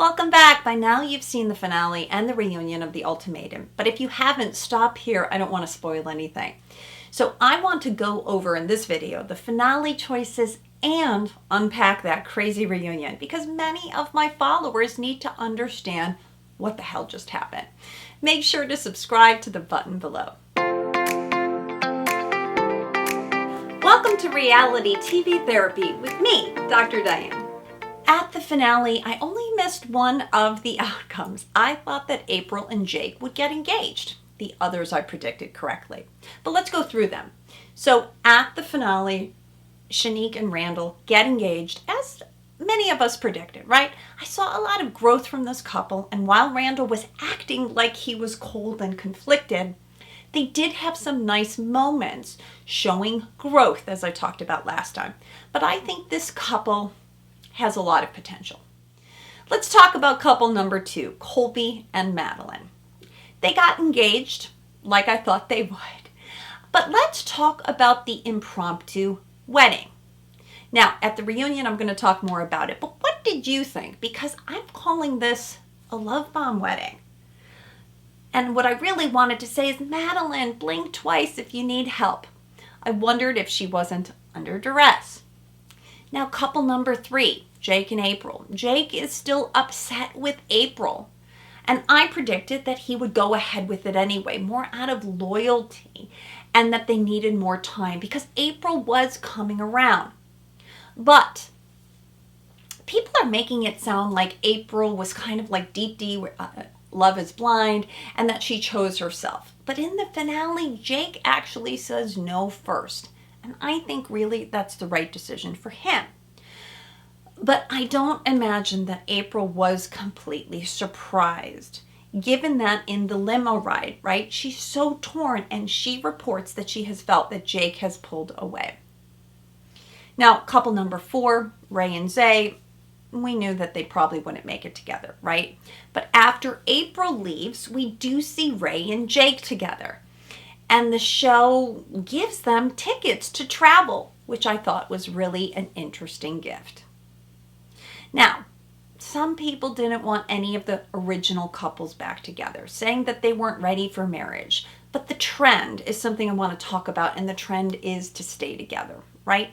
Welcome back. By now you've seen the finale and the reunion of the Ultimatum. But if you haven't, stop here. I don't want to spoil anything. So I want to go over in this video the finale choices and unpack that crazy reunion because many of my followers need to understand what the hell just happened. Make sure to subscribe to the button below. Welcome to Reality TV Therapy with me, Dr. Diane. At the finale, I only missed one of the outcomes. I thought that April and Jake would get engaged. The others I predicted correctly. But let's go through them. So at the finale, Shanique and Randall get engaged, as many of us predicted, right? I saw a lot of growth from this couple, and while Randall was acting like he was cold and conflicted, they did have some nice moments showing growth, as I talked about last time. But I think this couple has a lot of potential. Let's talk about couple number 2, Colby and Madlyn. They got engaged like I thought they would. But let's talk about the impromptu wedding. Now, at the reunion, I'm going to talk more about it. But what did you think? Because I'm calling this a love bomb wedding. And what I really wanted to say is, Madlyn, blink twice if you need help. I wondered if she wasn't under duress. Now, couple number 3, Jake and April. Jake is still upset with April. And I predicted that he would go ahead with it anyway, more out of loyalty, and that they needed more time because April was coming around. But people are making it sound like April was kind of like Deep D, Love is Blind, and that she chose herself. But in the finale, Jake actually says no first. And I think really that's the right decision for him. But I don't imagine that April was completely surprised, given that in the limo ride, right, she's so torn and she reports that she has felt that Jake has pulled away. Now, couple number 4, Rey and Zay, we knew that they probably wouldn't make it together, right? But after April leaves, we do see Rae and Jake together. And the show gives them tickets to travel, which I thought was really an interesting gift. Now, some people didn't want any of the original couples back together, saying that they weren't ready for marriage. But the trend is something I want to talk about, and the trend is to stay together, right?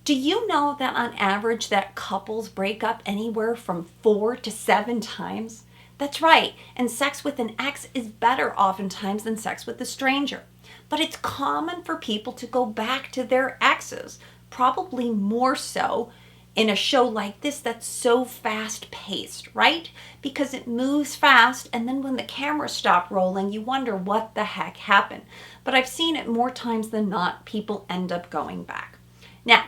Do you know that on average that couples break up anywhere from 4 to 7 times? That's right, and sex with an ex is better oftentimes than sex with a stranger. But it's common for people to go back to their exes, probably more so in a show like this that's so fast-paced, right? Because it moves fast, and then when the cameras stop rolling, you wonder what the heck happened. But I've seen it more times than not, people end up going back. Now,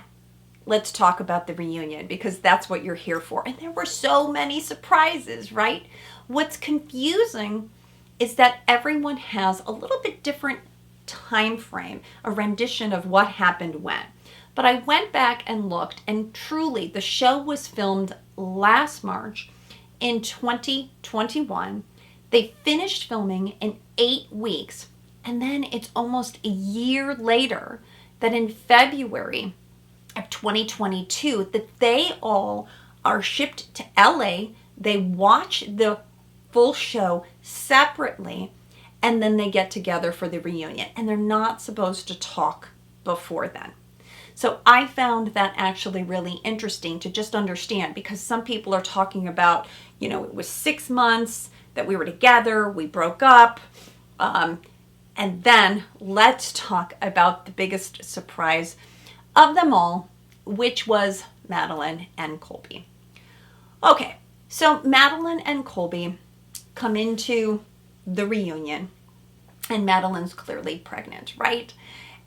let's talk about the reunion, because that's what you're here for. And there were so many surprises, right? What's confusing is that everyone has a little bit different time frame, a rendition of what happened when. But I went back and looked, and truly the show was filmed last March in 2021. They finished filming in 8 weeks, and then it's almost a year later that in February of 2022 that they all are shipped to LA. They watch the full show separately, and then they get together for the reunion, and they're not supposed to talk before then. So I found that actually really interesting to just understand, because some people are talking about, you know, it was 6 months that we were together, we broke up, and then let's talk about the biggest surprise of them all, which was Madlyn and Colby. Okay, so Madlyn and Colby come into the reunion, and Madlyn's clearly pregnant, right?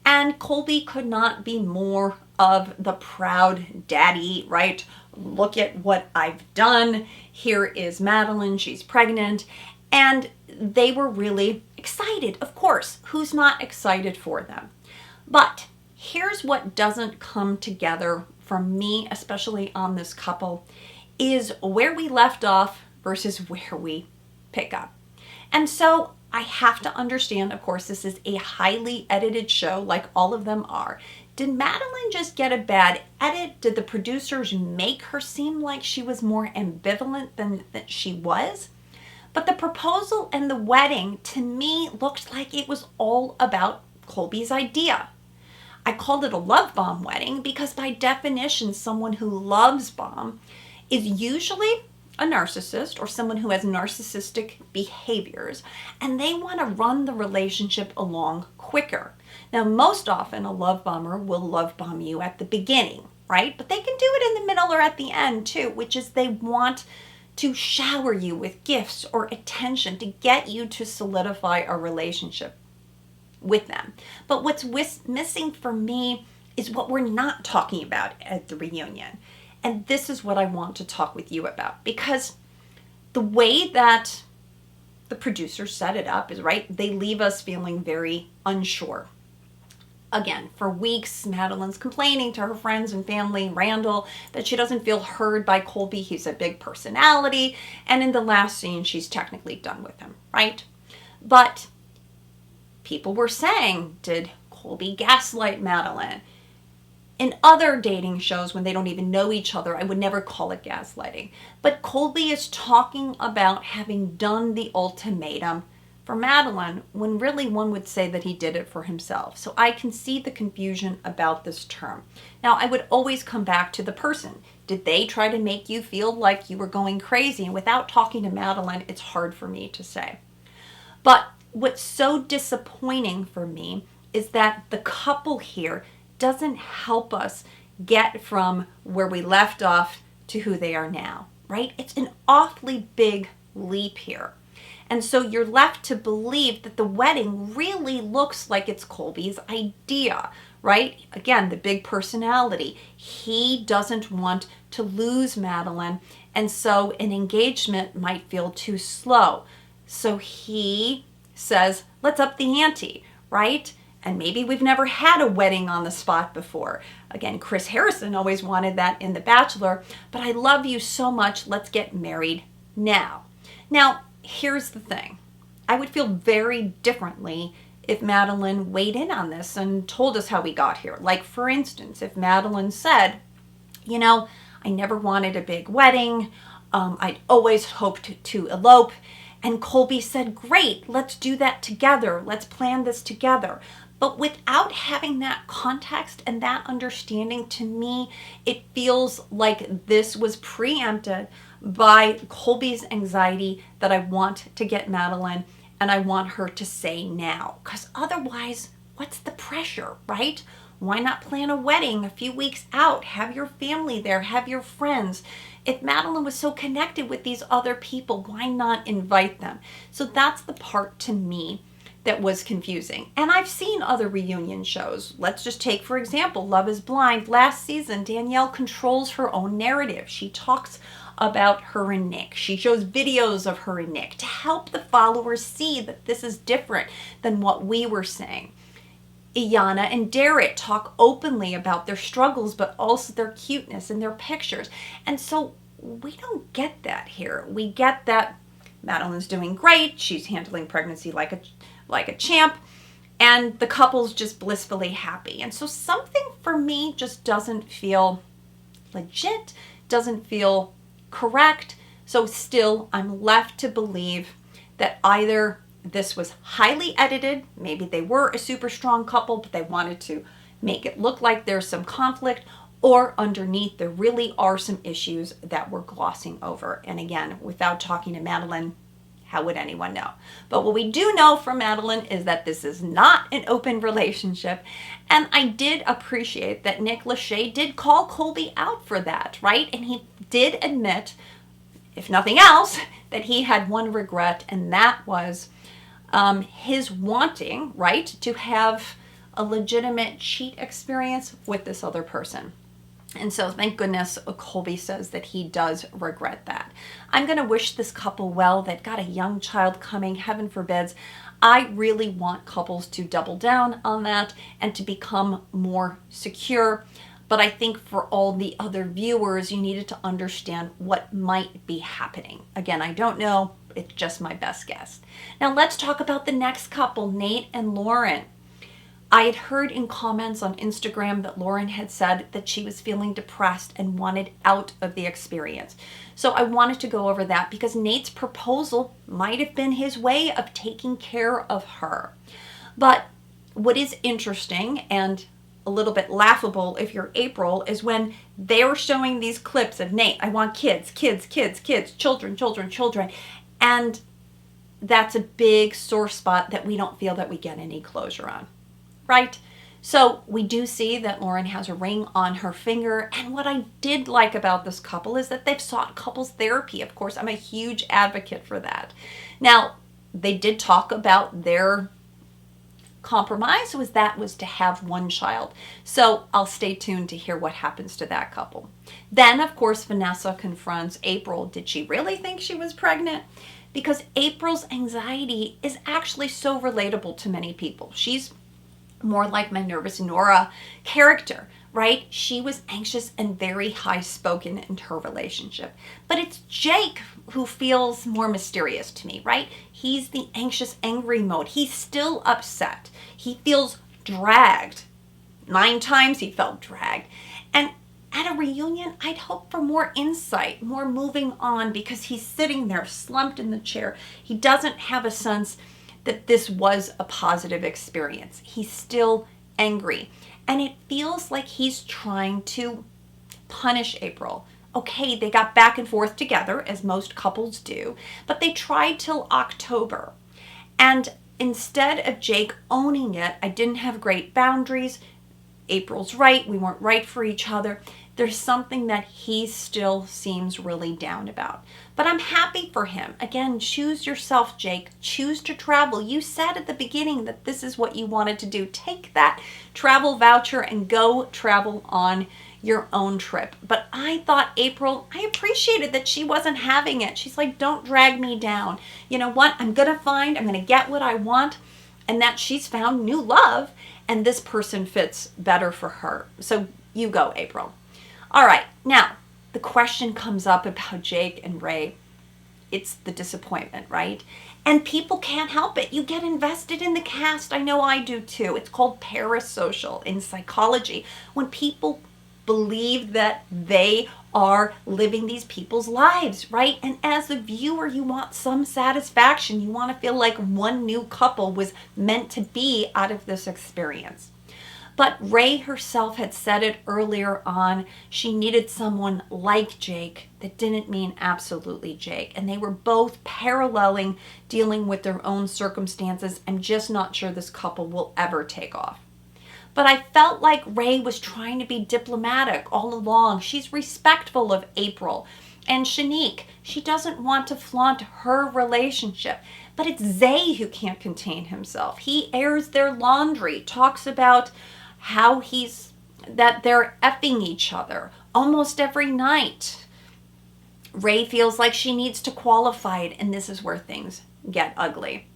And Colby could not be more of the proud daddy, right? Look at what I've done. Here is Madlyn, she's pregnant. And they were really excited, of course. Who's not excited for them? But here's what doesn't come together for me, especially on this couple, is where we left off versus where we pick up. And so I have to understand, of course, this is a highly edited show, like all of them are. Did Madlyn just get a bad edit? Did the producers make her seem like she was more ambivalent than that she was? But the proposal and the wedding, to me, looked like it was all about Colby's idea. I called it a love bomb wedding because by definition, someone who loves bomb is usually a narcissist or someone who has narcissistic behaviors, and they want to run the relationship along quicker. Now, most often a love bomber will love bomb you at the beginning, right? But they can do it in the middle or at the end too, which is they want to shower you with gifts or attention to get you to solidify a relationship with them. But what's missing for me is what we're not talking about at the reunion. And this is what I want to talk with you about, because the way that the producers set it up is, right, they leave us feeling very unsure. Again, for weeks, Madlyn's complaining to her friends and family, Randall, that she doesn't feel heard by Colby. He's a big personality. And in the last scene, she's technically done with him, right? But people were saying, did Colby gaslight Madlyn? In other dating shows, when they don't even know each other, I would never call it gaslighting. But Colby is talking about having done the ultimatum for Madlyn, when really one would say that he did it for himself. So I can see the confusion about this term. Now, I would always come back to the person. Did they try to make you feel like you were going crazy? And without talking to Madlyn, it's hard for me to say. But what's so disappointing for me is that the couple here doesn't help us get from where we left off to who they are now, right? It's an awfully big leap here. And so you're left to believe that the wedding really looks like it's Colby's idea, right? Again, the big personality. He doesn't want to lose Madlyn, and so an engagement might feel too slow. So he says, let's up the ante, right? And maybe we've never had a wedding on the spot before. Again, Chris Harrison always wanted that in The Bachelor, but I love you so much, let's get married now. Now, here's the thing. I would feel very differently if Madlyn weighed in on this and told us how we got here. Like, for instance, if Madlyn said, you know, I never wanted a big wedding. I'd always hoped to elope. And Colby said, great, let's do that together. Let's plan this together. But without having that context and that understanding, to me, it feels like this was preempted by Colby's anxiety that I want to get Madlyn and I want her to say now. Because otherwise, what's the pressure, right? Why not plan a wedding a few weeks out? Have your family there, have your friends. If Madlyn was so connected with these other people, why not invite them? So that's the part to me that was confusing. And I've seen other reunion shows. Let's just take, for example, Love is Blind. Last season, Danielle controls her own narrative. She talks about her and Nick. She shows videos of her and Nick to help the followers see that this is different than what we were saying. Iyanna and Derek talk openly about their struggles, but also their cuteness and their pictures. And so we don't get that here. We get that Madlyn's doing great. She's handling pregnancy like a champ, and the couple's just blissfully happy. And so something for me just doesn't feel legit, doesn't feel correct. So still, I'm left to believe that either this was highly edited, maybe they were a super strong couple, but they wanted to make it look like there's some conflict, or underneath there really are some issues that we're glossing over. And again, without talking to Madlyn, how would anyone know? But what we do know from Madlyn is that this is not an open relationship. And I did appreciate that Nick Lachey did call Colby out for that, right? And he did admit, if nothing else, that he had one regret, and that was his wanting, right, to have a legitimate cheat experience with this other person. And so thank goodness Colby says that he does regret that. I'm going to wish this couple well. They've got a young child coming, heaven forbids. I really want couples to double down on that and to become more secure. But I think for all the other viewers, you needed to understand what might be happening. Again, I don't know. It's just my best guess. Now let's talk about the next couple, Nate and Lauren. I had heard in comments on Instagram that Lauren had said that she was feeling depressed and wanted out of the experience. So I wanted to go over that because Nate's proposal might have been his way of taking care of her. But what is interesting and a little bit laughable if you're April is when they were showing these clips of Nate, I want kids, kids, kids, kids, children, children, children. And that's a big sore spot that we don't feel that we get any closure on, right? So we do see that Lauren has a ring on her finger. And what I did like about this couple is that they've sought couples therapy. Of course, I'm a huge advocate for that. Now, they did talk about their compromise was to have one child. So I'll stay tuned to hear what happens to that couple. Then, of course, Vanessa confronts April. Did she really think she was pregnant? Because April's anxiety is actually so relatable to many people. She's more like my nervous Nora character, right? She was anxious and very high-spoken in her relationship. But it's Jake who feels more mysterious to me, right? He's the anxious, angry mode. He's still upset. He feels dragged. 9 times he felt dragged. And at a reunion, I'd hope for more insight, more moving on, because he's sitting there slumped in the chair. He doesn't have a sense that this was a positive experience. He's still angry. And it feels like he's trying to punish April. Okay, they got back and forth together, as most couples do, but they tried till October. And instead of Jake owning it, I didn't have great boundaries. April's right, we weren't right for each other. There's something that he still seems really down about. But I'm happy for him. Again, choose yourself, Jake. Choose to travel. You said at the beginning that this is what you wanted to do. Take that travel voucher and go travel on your own trip. But I thought April, I appreciated that she wasn't having it. She's like, don't drag me down. You know what? I'm going to get what I want. And that she's found new love and this person fits better for her. So you go, April. All right, now the question comes up about Jake and Rae. It's the disappointment, right? And people can't help it. You get invested in the cast. I know I do too. It's called parasocial in psychology. When people believe that they are living these people's lives, right? And as a viewer, you want some satisfaction. You want to feel like one new couple was meant to be out of this experience. But Rae herself had said it earlier on. She needed someone like Jake that didn't mean absolutely Jake. And they were both paralleling, dealing with their own circumstances. I'm just not sure this couple will ever take off. But I felt like Rae was trying to be diplomatic all along. She's respectful of April and Shanique. She doesn't want to flaunt her relationship. But it's Zay who can't contain himself. He airs their laundry, talks about how that they're effing each other almost every night. Rae feels like she needs to qualify it, and this is where things get ugly.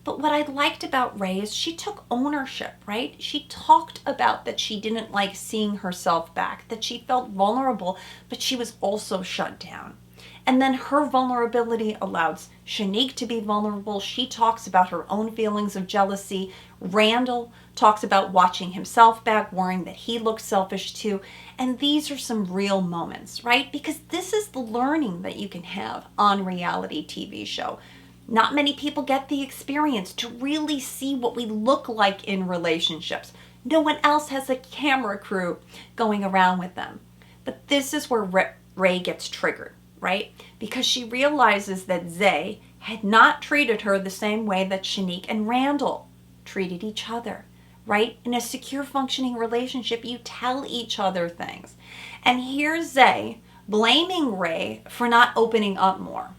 But what I liked about Rae is she took ownership, right? She talked about that she didn't like seeing herself back, that she felt vulnerable, but she was also shut down. And then her vulnerability allows Shanique to be vulnerable. She talks about her own feelings of jealousy. Randall talks about watching himself back, worrying that he looks selfish too. And these are some real moments, right? Because this is the learning that you can have on reality TV show. Not many people get the experience to really see what we look like in relationships. No one else has a camera crew going around with them. But this is where Rae gets triggered, right? Because she realizes that Zay had not treated her the same way that Shanique and Randall treated each other, right? In a secure functioning relationship, you tell each other things. And here's Zay blaming Rae for not opening up more.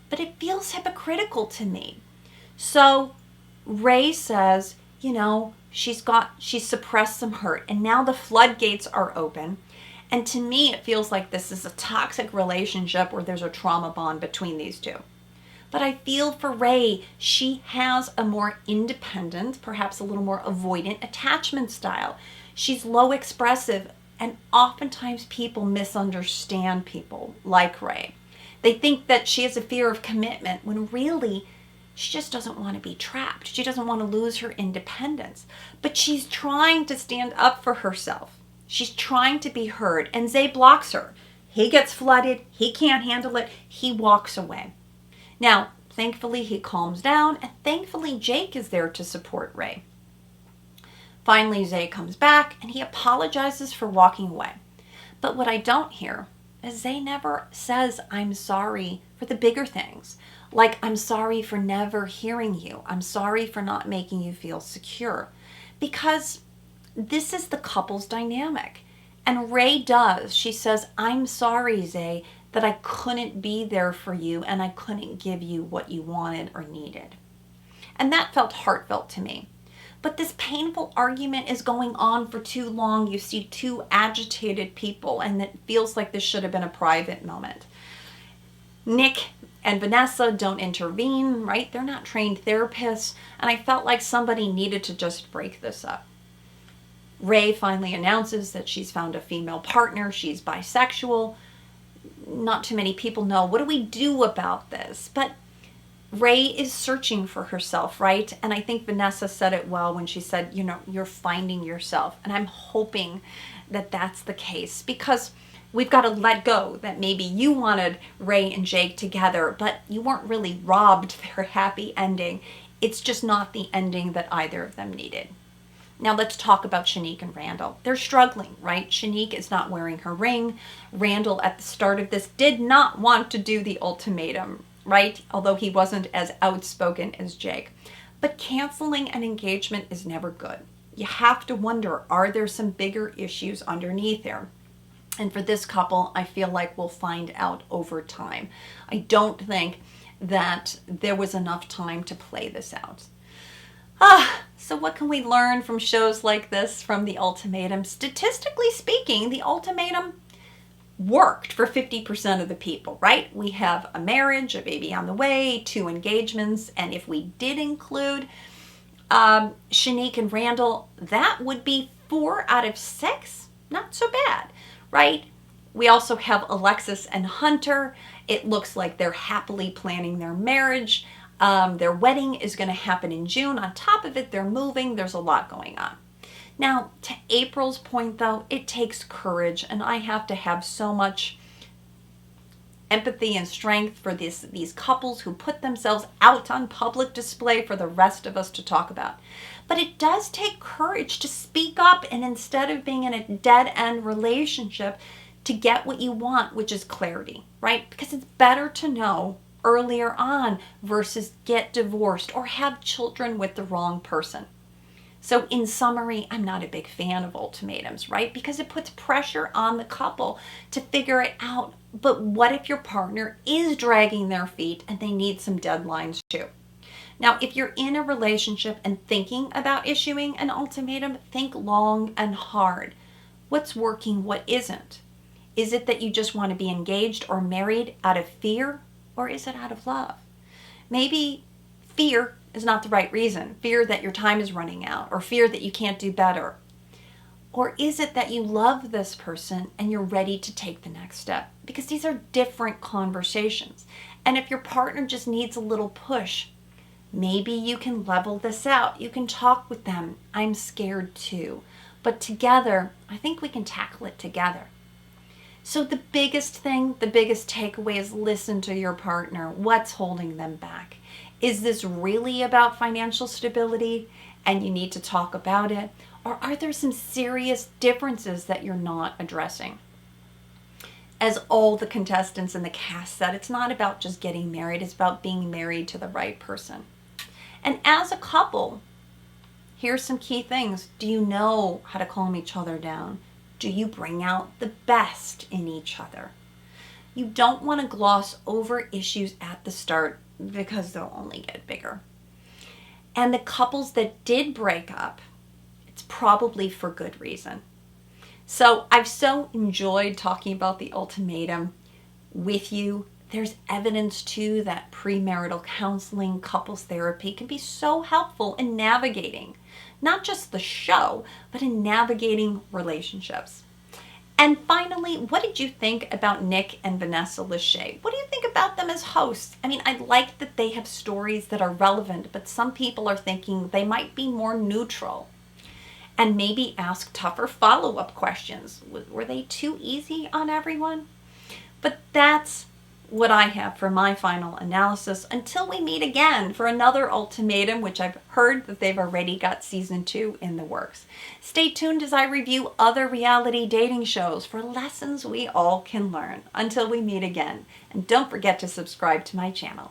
But it feels hypocritical to me. So Rae says, she's suppressed some hurt and now the floodgates are open. And to me, it feels like this is a toxic relationship where there's a trauma bond between these two. But I feel for Rae, she has a more independent, perhaps a little more avoidant attachment style. She's low expressive, and oftentimes people misunderstand people like Rae. They think that she has a fear of commitment when really She just doesn't want to be trapped. She doesn't want to lose her independence. But she's trying to stand up for herself. She's trying to be heard. And Zay blocks her. He gets flooded. He can't handle it. He walks away. Now, thankfully, he calms down. And thankfully, Jake is there to support Rae. Finally, Zay comes back and he apologizes for walking away. But what I don't hear is Zay never says, I'm sorry for the bigger things. Like, I'm sorry for never hearing you. I'm sorry for not making you feel secure. Because this is the couple's dynamic. And Rae does. She says, I'm sorry, Zay, that I couldn't be there for you and I couldn't give you what you wanted or needed. And that felt heartfelt to me. But this painful argument is going on for too long. You see two agitated people, and it feels like this should have been a private moment. Nick and Vanessa don't intervene, right? They're not trained therapists, and I felt like somebody needed to just break this up. Rae finally announces that she's found a female partner. She's bisexual. Not too many people know. What do we do about this? But Rae is searching for herself, right? And I think Vanessa said it well when she said, you know, you're finding yourself. And I'm hoping that that's the case, because we've got to let go that maybe you wanted Rae and Jake together, but you weren't really robbed their happy ending. It's just not the ending that either of them needed. Now let's talk about Shanique and Randall. They're struggling, right? Shanique is not wearing her ring. Randall, at the start of this, did not want to do the ultimatum, right? Although he wasn't as outspoken as Jake. But canceling an engagement is never good. You have to wonder, are there some bigger issues underneath there? And for this couple, I feel like we'll find out over time. I don't think that there was enough time to play this out. So what can we learn from shows like this, from The Ultimatum? Statistically speaking, The Ultimatum worked for 50% of the people, right? We have a marriage, a baby on the way, 2 engagements, and if we did include Shanique and Randall, that would be 4 out of 6. Not so bad, right? We also have Alexis and Hunter. It looks like they're happily planning their marriage. Their wedding is going to happen in June. On top of it, they're moving. There's a lot going on. Now, to April's point, though, it takes courage, and I have to have so much empathy and strength for these couples who put themselves out on public display for the rest of us to talk about. But it does take courage to speak up, and instead of being in a dead-end relationship, to get what you want, which is clarity, right? Because it's better to know earlier on versus get divorced or have children with the wrong person. So in summary, I'm not a big fan of ultimatums, right? Because it puts pressure on the couple to figure it out. But what if your partner is dragging their feet and they need some deadlines too? Now, if you're in a relationship and thinking about issuing an ultimatum, think long and hard. What's working, what isn't? Is it that you just want to be engaged or married out of fear, or is it out of love? Maybe fear is not the right reason. Fear that your time is running out, or fear that you can't do better. Or is it that you love this person and you're ready to take the next step? Because these are different conversations. And if your partner just needs a little push, maybe you can level this out. You can talk with them. I'm scared too. But together, I think we can tackle it together. So the biggest thing, the biggest takeaway is listen to your partner. What's holding them back? Is this really about financial stability and you need to talk about it? Or are there some serious differences that you're not addressing? As all the contestants in the cast said, it's not about just getting married. It's about being married to the right person. And as a couple, here's some key things. Do you know how to calm each other down? Do you bring out the best in each other? You don't want to gloss over issues at the start because they'll only get bigger. And the couples that did break up, it's probably for good reason. So I've so enjoyed talking about The Ultimatum with you. There's evidence too that premarital counseling, couples therapy can be so helpful in navigating not just the show, but in navigating relationships. And finally, what did you think about Nick and Vanessa Lachey? What do you think about them as hosts? I mean, I like that they have stories that are relevant, but some people are thinking they might be more neutral. And maybe ask tougher follow-up questions. Were they too easy on everyone? But that's what I have for my final analysis until we meet again for another Ultimatum, which I've heard that they've already got season 2 in the works. Stay tuned as I review other reality dating shows for lessons we all can learn. Until we meet again. And don't forget to subscribe to my channel.